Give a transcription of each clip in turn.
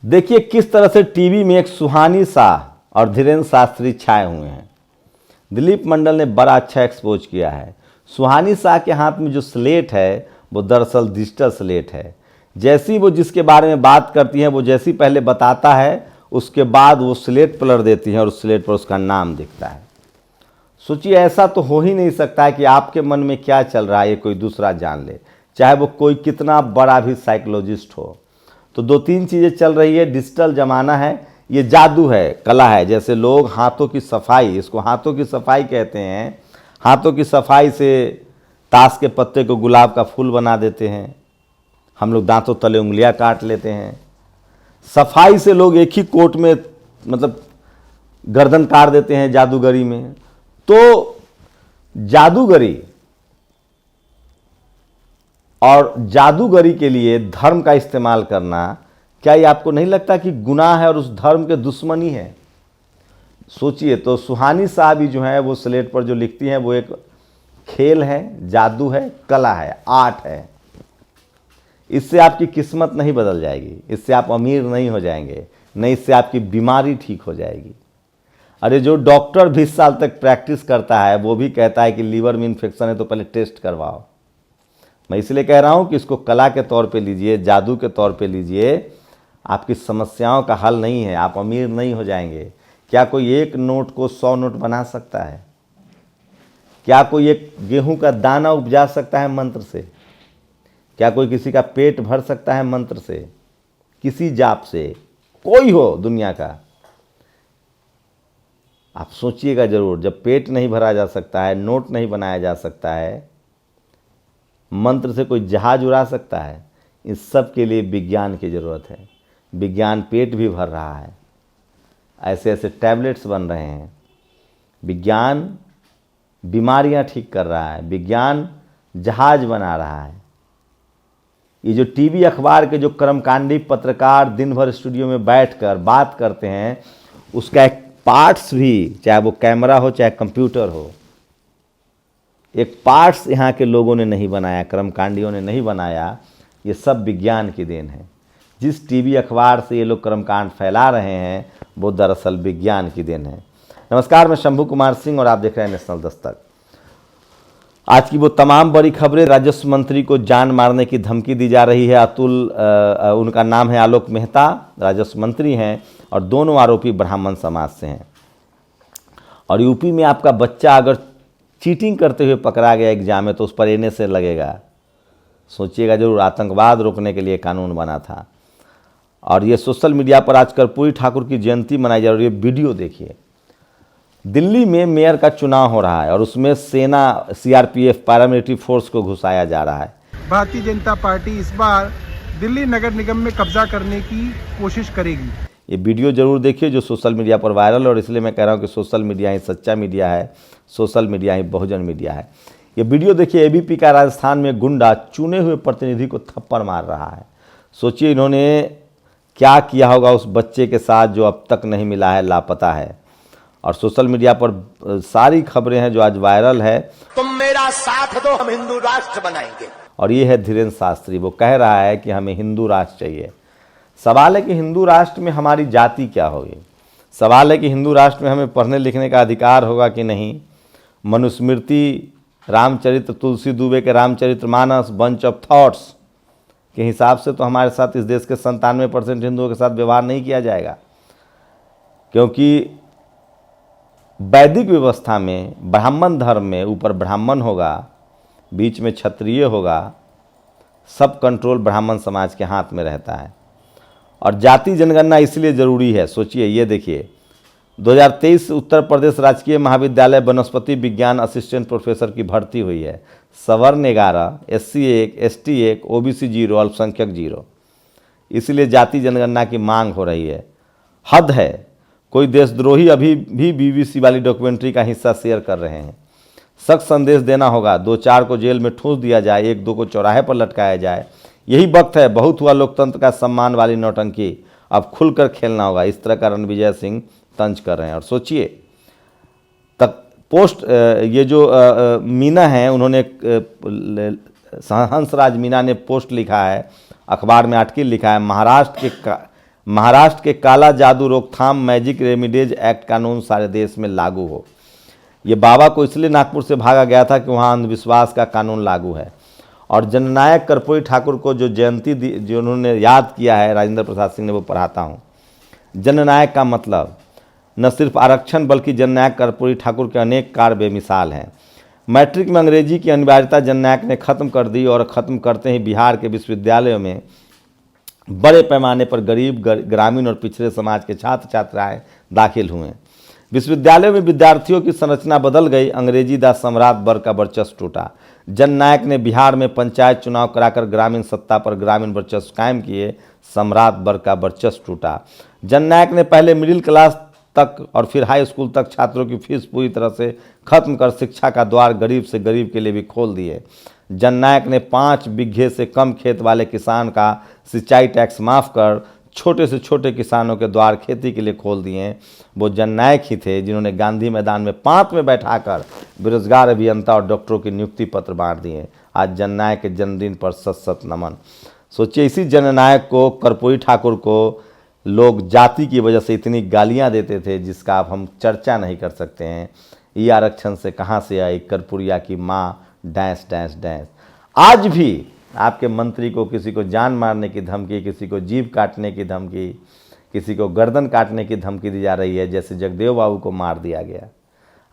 देखिए किस तरह से टीवी में एक सुहानी शाह और धीरेन्द्र शास्त्री छाए हुए हैं। दिलीप मंडल ने बड़ा अच्छा एक्सपोज किया है। सुहानी शाह के हाथ में जो स्लेट है वो दरअसल डिजिटल स्लेट है। जैसी वो जिसके बारे में बात करती हैं वो जैसी पहले बताता है उसके बाद वो स्लेट पलट देती हैं और उस स्लेट पर उसका नाम दिखता है। सोचिए ऐसा तो हो ही नहीं सकता है कि आपके मन में क्या चल रहा है ये कोई दूसरा जान ले, चाहे वो कोई कितना बड़ा भी साइकोलॉजिस्ट हो। तो दो तीन चीज़ें चल रही है। डिजिटल ज़माना है, ये जादू है, कला है। जैसे लोग हाथों की सफाई, इसको हाथों की सफाई कहते हैं, हाथों की सफाई से ताश के पत्ते को गुलाब का फूल बना देते हैं। हम लोग दांतों तले उंगलियां काट लेते हैं। सफाई से लोग एक ही कोट में मतलब गर्दन काट देते हैं जादूगरी में। तो जादूगरी और जादूगरी के लिए धर्म का इस्तेमाल करना, क्या ये आपको नहीं लगता कि गुनाह है और उस धर्म के दुश्मनी है? सोचिए तो सुहानी शाह भी जो है वो स्लेट पर जो लिखती हैं वो एक खेल है, जादू है, कला है, आर्ट है। इससे आपकी किस्मत नहीं बदल जाएगी, इससे आप अमीर नहीं हो जाएंगे, नहीं इससे आपकी बीमारी ठीक हो जाएगी। अरे जो डॉक्टर 20 साल तक प्रैक्टिस करता है वो भी कहता है कि लीवर में इन्फेक्शन है तो पहले टेस्ट करवाओ। मैं इसलिए कह रहा हूं कि इसको कला के तौर पे लीजिए, जादू के तौर पे लीजिए। आपकी समस्याओं का हल नहीं है, आप अमीर नहीं हो जाएंगे। क्या कोई एक नोट को 100 नोट बना सकता है? क्या कोई एक गेहूं का दाना उपजा सकता है मंत्र से? क्या कोई किसी का पेट भर सकता है मंत्र से? किसी जाप से? कोई हो दुनिया का, आप सोचिएगा जरूर। जब पेट नहीं भरा जा सकता है, नोट नहीं बनाया जा सकता है, मंत्र से कोई जहाज उड़ा सकता है? इस सब के लिए विज्ञान की ज़रूरत है। विज्ञान पेट भी भर रहा है, ऐसे ऐसे टैबलेट्स बन रहे हैं। विज्ञान बीमारियां ठीक कर रहा है, विज्ञान जहाज बना रहा है। ये जो टीवी अखबार के जो कर्मकांडी पत्रकार दिन भर स्टूडियो में बैठकर बात करते हैं, उसका एक पार्ट्स भी, चाहे वो कैमरा हो चाहे कंप्यूटर हो, एक पार्ट्स यहाँ के लोगों ने नहीं बनाया, कर्मकांडियों ने नहीं बनाया। ये सब विज्ञान की देन है। जिस टीवी अखबार से ये लोग कर्मकांड फैला रहे हैं वो दरअसल विज्ञान की देन है। नमस्कार, मैं शंभू कुमार सिंह और आप देख रहे हैं नेशनल दस्तक। आज की वो तमाम बड़ी खबरें। राजस्व मंत्री को जान मारने की धमकी दी जा रही है। अतुल, उनका नाम है आलोक मेहता, राजस्व मंत्री हैं और दोनों आरोपी ब्राह्मण समाज से हैं। और यूपी में आपका बच्चा अगर चीटिंग करते हुए पकड़ा गया एग्जाम में तो उस पर एने से लगेगा। सोचिएगा जरूर, आतंकवाद रोकने के लिए कानून बना था। और ये सोशल मीडिया पर आज कर्पूरी ठाकुर की जयंती मनाई जा रही है। वीडियो देखिए, दिल्ली में मेयर का चुनाव हो रहा है और उसमें सेना, सीआरपीएफ, पैरामिलिट्री फोर्स को घुसाया जा रहा है। भारतीय जनता पार्टी इस बार दिल्ली नगर निगम में कब्जा करने की कोशिश करेगी। ये वीडियो जरूर देखिए जो सोशल मीडिया पर वायरल, और इसलिए मैं कह रहा हूँ कि सोशल मीडिया ही सच्चा मीडिया है, सोशल मीडिया ही बहुजन मीडिया है। ये वीडियो देखिए, एबीपी का राजस्थान में गुंडा चुने हुए प्रतिनिधि को थप्पड़ मार रहा है। सोचिए इन्होंने क्या किया होगा उस बच्चे के साथ जो अब तक नहीं मिला है, लापता है। और सोशल मीडिया पर सारी खबरें हैं जो आज वायरल है। तुम मेरा साथ दो, हम हिंदू राष्ट्र बनाएंगे। और ये है धीरेन्द्र शास्त्री, वो कह रहा है कि हमें हिंदू राष्ट्र चाहिए। सवाल है कि हिंदू राष्ट्र में हमारी जाति क्या होगी? सवाल है कि हिंदू राष्ट्र में हमें पढ़ने लिखने का अधिकार होगा कि नहीं? मनुस्मृति, रामचरित्र, तुलसी दुबे के रामचरितमानस, बंच ऑफ थॉट्स के हिसाब से तो हमारे साथ इस देश के 97% हिंदुओं के साथ व्यवहार नहीं किया जाएगा। क्योंकि वैदिक व्यवस्था में ब्राह्मण धर्म में ऊपर ब्राह्मण होगा, बीच में क्षत्रिय होगा, सब कंट्रोल ब्राह्मण समाज के हाथ में रहता है। और जाति जनगणना इसलिए ज़रूरी है। सोचिए, ये देखिए, 2023 उत्तर प्रदेश राजकीय महाविद्यालय वनस्पति विज्ञान असिस्टेंट प्रोफेसर की भर्ती हुई है। सवर्ण 11, SC 1, ST 1, OBC 0, अल्पसंख्यक 0। इसलिए जाति जनगणना की मांग हो रही है। हद है, कोई देशद्रोही अभी भी BBC वाली डॉक्यूमेंट्री का हिस्सा शेयर कर रहे हैं। सख्त संदेश देना होगा, 2-4 को जेल में ठूंस दिया जाए, 1-2 को चौराहे पर लटकाया जाए। यही वक्त है, बहुत हुआ लोकतंत्र का सम्मान वाली नौटंकी, अब खुलकर खेलना होगा। इस तरह का रणविजय सिंह तंज कर रहे हैं। और सोचिए तक पोस्ट, ये जो मीना हैं, उन्होंने हंसराज मीना ने पोस्ट लिखा है, अखबार में आर्टिकल लिखा है। महाराष्ट्र के महाराष्ट्र के काला जादू रोकथाम मैजिक रेमिडीज एक्ट कानून सारे देश में लागू हो। ये बाबा को इसलिए नागपुर से भागा गया था कि वहाँ अंधविश्वास का कानून लागू है। और जननायक कर्पूरी ठाकुर को जो जयंती जो उन्होंने याद किया है राजेंद्र प्रसाद सिंह ने, वो पढ़ाता हूँ। जननायक का मतलब न सिर्फ आरक्षण बल्कि जननायक कर्पूरी ठाकुर के अनेक कार्य बेमिसाल हैं। मैट्रिक में अंग्रेजी की अनिवार्यता जननायक ने खत्म कर दी और ख़त्म करते ही बिहार के विश्वविद्यालयों में बड़े पैमाने पर गरीब, ग्रामीण और पिछड़े समाज के छात्र छात्राएं दाखिल हुए। विश्वविद्यालयों में विद्यार्थियों की संरचना बदल गई। अंग्रेजी दा सम्राट वर्ग का वर्चस्व टूटा। जननायक ने बिहार में पंचायत चुनाव कराकर ग्रामीण सत्ता पर ग्रामीण वर्चस्व कायम किए। सम्राट वर्ग का वर्चस्व टूटा। जननायक ने पहले मिडिल क्लास तक और फिर हाई स्कूल तक छात्रों की फीस पूरी तरह से खत्म कर शिक्षा का द्वार गरीब से गरीब के लिए भी खोल दिए। जननायक ने 5 बीघे से कम खेत वाले किसान का सिंचाई टैक्स माफ़ कर छोटे से छोटे किसानों के द्वार खेती के लिए खोल दिए। वो जननायक ही थे जिन्होंने गांधी मैदान में 5 में बैठाकर बेरोजगार अभियंता और डॉक्टरों की नियुक्ति पत्र बांट दिए। आज जननायक के जन्मदिन पर सत नमन। सोचिए, इसी जननायक को, कर्पूरी ठाकुर को, लोग जाति की वजह से इतनी गालियां देते थे जिसका अब हम चर्चा नहीं कर सकते हैं। ये आरक्षण से कहाँ से आई, कर्पूरिया की माँ डैश डैश डैश। आज भी आपके मंत्री को किसी को जान मारने की धमकी, किसी को जीभ काटने की धमकी, किसी को गर्दन काटने की धमकी दी जा रही है, जैसे जगदेव बाबू को मार दिया गया।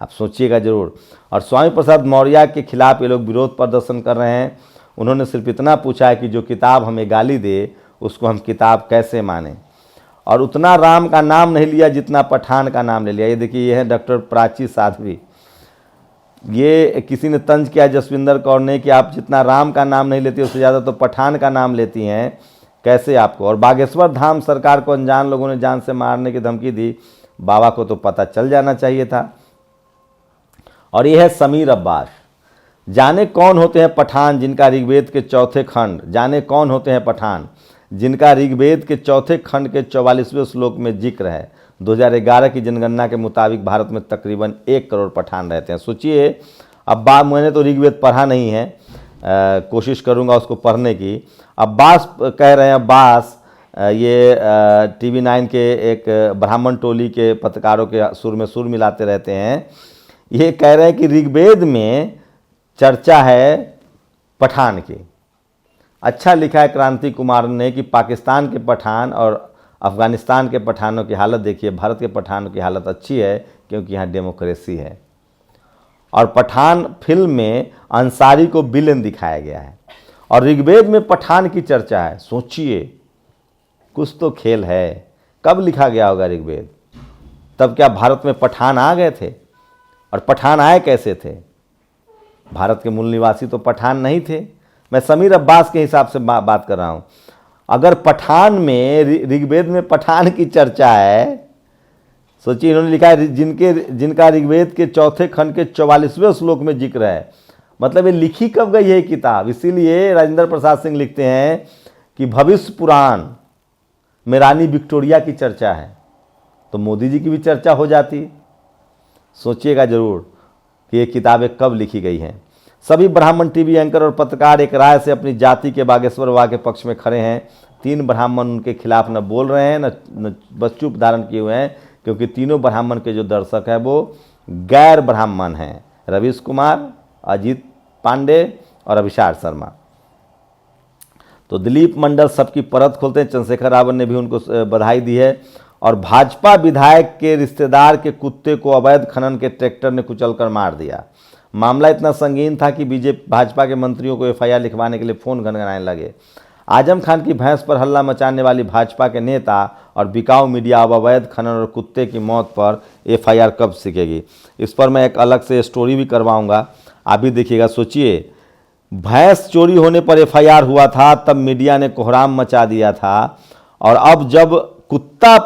आप सोचिएगा जरूर। और स्वामी प्रसाद मौर्य के खिलाफ ये लोग विरोध प्रदर्शन कर रहे हैं। उन्होंने सिर्फ इतना पूछा है कि जो किताब हमें गाली दे उसको हम किताब कैसे माने। और उतना राम का नाम नहीं लिया जितना पठान का नाम ले लिया। ये देखिए, ये है डॉक्टर प्राची साध्वी। ये किसी ने तंज किया जसविंदर कौर ने कि आप जितना राम का नाम नहीं लेती उससे ज़्यादा तो पठान का नाम लेती हैं, कैसे आपको। और बागेश्वर धाम सरकार को अनजान लोगों ने जान से मारने की धमकी दी। बाबा को तो पता चल जाना चाहिए था। और ये है समीर अब्बास। जाने कौन होते हैं पठान जिनका ऋग्वेद के 4थे खंड, जाने कौन होते हैं पठान जिनका ऋग्वेद के 4थे खंड के 44वें श्लोक में जिक्र है। 2011 की जनगणना के मुताबिक भारत में तकरीबन 1 करोड़ पठान रहते हैं। सोचिए, अब मैंने तो ऋग्वेद पढ़ा नहीं है, कोशिश करूंगा उसको पढ़ने की। अब्बास कह रहे हैं, अब्बास ये TV9 के एक ब्राह्मण टोली के पत्रकारों के सुर में सुर मिलाते रहते हैं। ये कह रहे हैं कि ऋग्वेद में चर्चा है पठान की। अच्छा लिखा है क्रांति कुमार ने कि पाकिस्तान के पठान और अफ़गानिस्तान के पठानों की हालत देखिए, भारत के पठानों की हालत अच्छी है क्योंकि यहाँ डेमोक्रेसी है। और पठान फिल्म में अंसारी को विलेन दिखाया गया है और ऋग्वेद में पठान की चर्चा है। सोचिए, कुछ तो खेल है। कब लिखा गया होगा ऋग्वेद? तब क्या भारत में पठान आ गए थे? और पठान आए कैसे थे? भारत के मूल निवासी तो पठान नहीं थे। मैं समीर अब्बास के हिसाब से बात कर रहा हूँ। अगर पठान में ऋग्वेद में पठान की चर्चा है, सोचिए, इन्होंने लिखा है जिनका ऋग्वेद के 4थे खंड के 44वें श्लोक में जिक्र है। मतलब ये लिखी कब गई है किताब? इसीलिए राजेंद्र प्रसाद सिंह लिखते हैं कि भविष्य पुराण में रानी विक्टोरिया की चर्चा है, तो मोदी जी की भी चर्चा हो जाती। सोचिएगा जरूर कि ये किताबें कब लिखी गई हैं। सभी ब्राह्मण टीवी एंकर और पत्रकार एक राय से अपनी जाति के बागेश्वर बाबा के पक्ष में खड़े हैं। 3 ब्राह्मण उनके खिलाफ न बोल रहे हैं न बस चुप धारण किए हुए हैं, क्योंकि तीनों ब्राह्मण के जो दर्शक हैं वो गैर ब्राह्मण हैं। रवीश कुमार, अजीत पांडे और अभिषार शर्मा। तो दिलीप मंडल सबकी परत खोलते हैं। चंद्रशेखर रावत ने भी उनको बधाई दी है। और भाजपा विधायक के रिश्तेदार के कुत्ते को अवैध खनन के ट्रैक्टर ने कुचलकर मार दिया। मामला इतना संगीन था कि भाजपा के मंत्रियों को FIR लिखवाने के लिए फ़ोन गनगनाने लगे। आजम खान की भैंस पर हल्ला मचाने वाली भाजपा के नेता और बिकाऊ मीडिया अब अवैध खनन और कुत्ते की मौत पर FIR कब सीखेगी? इस पर मैं एक अलग से स्टोरी भी करवाऊंगा, आप भी देखिएगा। सोचिए, भैंस चोरी होने पर FIR हुआ था, तब मीडिया ने कोहराम मचा दिया था, और अब जब कुत्ता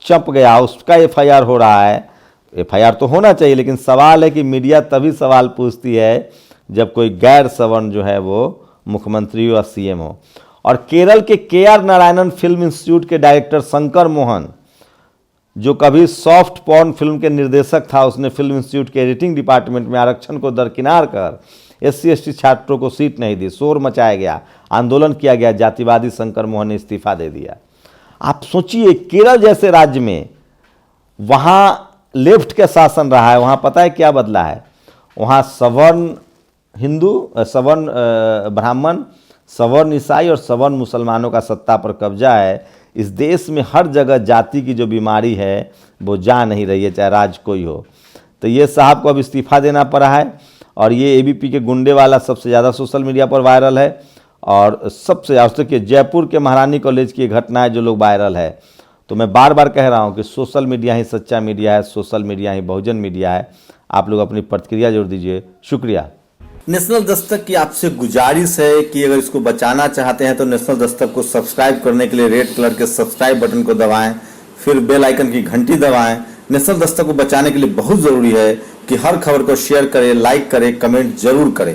चंप गया उसका FIR हो रहा है। FIR तो होना चाहिए, लेकिन सवाल है कि मीडिया तभी सवाल पूछती है जब कोई गैर सवर्ण जो है वो मुख्यमंत्री या CM हो। और केरल के KR नारायणन फिल्म इंस्टीट्यूट के डायरेक्टर शंकर मोहन, जो कभी सॉफ्ट पॉर्न फिल्म के निर्देशक था, उसने फिल्म इंस्टीट्यूट के एडिटिंग डिपार्टमेंट में आरक्षण को दरकिनार कर SC/ST छात्रों को सीट नहीं दी। शोर मचाया गया, आंदोलन किया गया। जातिवादी शंकर मोहन ने इस्तीफा दे दिया। आप सोचिए केरल जैसे राज्य में वहाँ लेफ्ट का शासन रहा है, वहाँ पता है क्या बदला है? वहाँ सवर्ण हिंदू, सवर्ण ब्राह्मण, सवर्ण ईसाई और सवर्ण मुसलमानों का सत्ता पर कब्जा है। इस देश में हर जगह जाति की जो बीमारी है वो जा नहीं रही है, चाहे राज कोई हो। तो ये साहब को अब इस्तीफा देना पड़ा है और ये एबीपी के गुंडे वाला सबसे ज़्यादा सोशल मीडिया पर वायरल है। और सबसे देखिए जयपुर के महारानी कॉलेज की घटना है जो लोग वायरल है। तो मैं बार बार कह रहा हूँ कि सोशल मीडिया ही सच्चा मीडिया है, सोशल मीडिया ही बहुजन मीडिया है। आप लोग अपनी प्रतिक्रिया जरूर दीजिए। शुक्रिया। नेशनल दस्तक की आपसे गुजारिश है कि अगर इसको बचाना चाहते हैं तो नेशनल दस्तक को सब्सक्राइब करने के लिए रेड कलर के सब्सक्राइब बटन को दबाएं, फिर बेल आइकन की घंटी दबाएं। नेशनल दस्तक को बचाने के लिए बहुत जरूरी है कि हर खबर को शेयर करें, लाइक करें, कमेंट जरूर करें।